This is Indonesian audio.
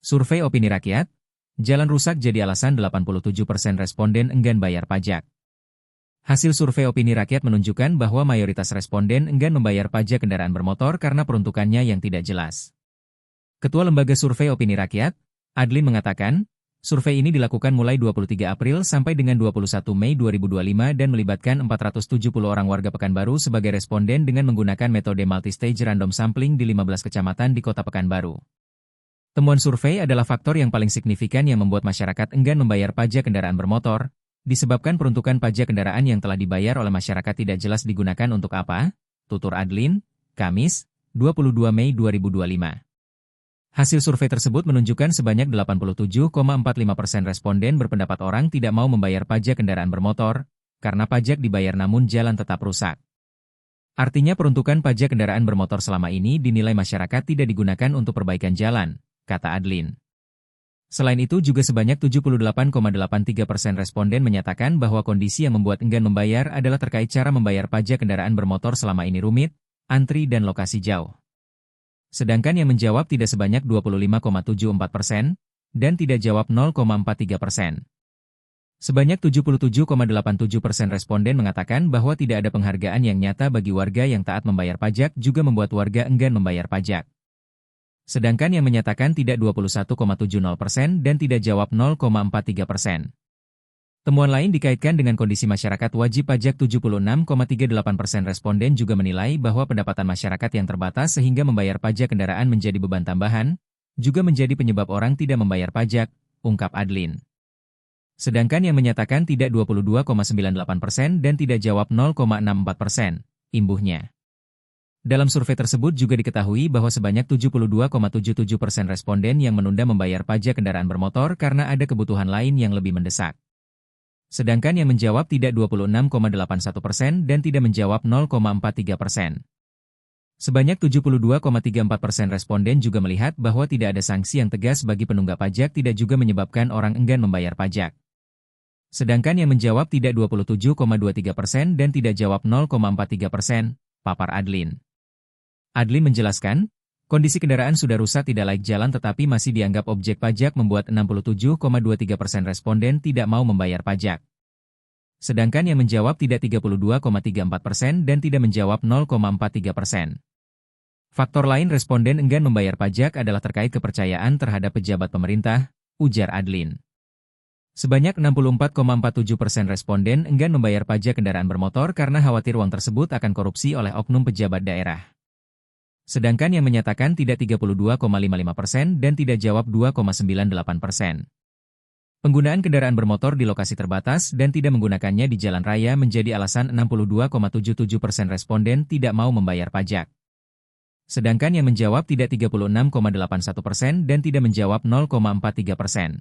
Survei opini rakyat, jalan rusak jadi alasan 87% responden enggan bayar pajak. Hasil survei opini rakyat menunjukkan bahwa mayoritas responden enggan membayar pajak kendaraan bermotor karena peruntukannya yang tidak jelas. Ketua Lembaga Survei Opini Rakyat, Adlin mengatakan, survei ini dilakukan mulai 23 April sampai dengan 21 Mei 2025 dan melibatkan 470 orang warga Pekanbaru sebagai responden dengan menggunakan metode multistage random sampling di 15 kecamatan di Kota Pekanbaru. Temuan survei adalah faktor yang paling signifikan yang membuat masyarakat enggan membayar pajak kendaraan bermotor, disebabkan peruntukan pajak kendaraan yang telah dibayar oleh masyarakat tidak jelas digunakan untuk apa, tutur Adlin, Kamis, 22 Mei 2025. Hasil survei tersebut menunjukkan sebanyak 87,45% responden berpendapat orang tidak mau membayar pajak kendaraan bermotor, karena pajak dibayar namun jalan tetap rusak. Artinya peruntukan pajak kendaraan bermotor selama ini dinilai masyarakat tidak digunakan untuk perbaikan jalan, kata Adlin. Selain itu juga sebanyak 78,83% responden menyatakan bahwa kondisi yang membuat enggan membayar adalah terkait cara membayar pajak kendaraan bermotor selama ini rumit, antri dan lokasi jauh. Sedangkan yang menjawab tidak sebanyak 25,74% dan tidak jawab 0,43%. Sebanyak 77,87% responden mengatakan bahwa tidak ada penghargaan yang nyata bagi warga yang taat membayar pajak juga membuat warga enggan membayar pajak. Sedangkan yang menyatakan tidak 21,70% dan tidak jawab 0,43%. Temuan lain dikaitkan dengan kondisi masyarakat wajib pajak 76,38% responden juga menilai bahwa pendapatan masyarakat yang terbatas sehingga membayar pajak kendaraan menjadi beban tambahan, juga menjadi penyebab orang tidak membayar pajak, ungkap Adlin. Sedangkan yang menyatakan tidak 22,98% dan tidak jawab 0,64%, imbuhnya. Dalam survei tersebut juga diketahui bahwa sebanyak 72,77% responden yang menunda membayar pajak kendaraan bermotor karena ada kebutuhan lain yang lebih mendesak. Sedangkan yang menjawab tidak 26,81% dan tidak menjawab 0,43%. Sebanyak 72,34% responden juga melihat bahwa tidak ada sanksi yang tegas bagi penunggak pajak tidak juga menyebabkan orang enggan membayar pajak. Sedangkan yang menjawab tidak 27,23% dan tidak jawab 0,43%, papar Adlin. Adlin menjelaskan, kondisi kendaraan sudah rusak tidak layak jalan tetapi masih dianggap objek pajak membuat 67,23% responden tidak mau membayar pajak. Sedangkan yang menjawab tidak 32,34% dan tidak menjawab 0,43%. Faktor lain responden enggan membayar pajak adalah terkait kepercayaan terhadap pejabat pemerintah, ujar Adlin. Sebanyak 64,47% responden enggan membayar pajak kendaraan bermotor karena khawatir uang tersebut akan korupsi oleh oknum pejabat daerah. Sedangkan yang menyatakan tidak 32,55% dan tidak jawab 2,98%. Penggunaan kendaraan bermotor di lokasi terbatas dan tidak menggunakannya di jalan raya menjadi alasan 62,77% responden tidak mau membayar pajak. Sedangkan yang menjawab tidak 36,81% dan tidak menjawab 0,43%.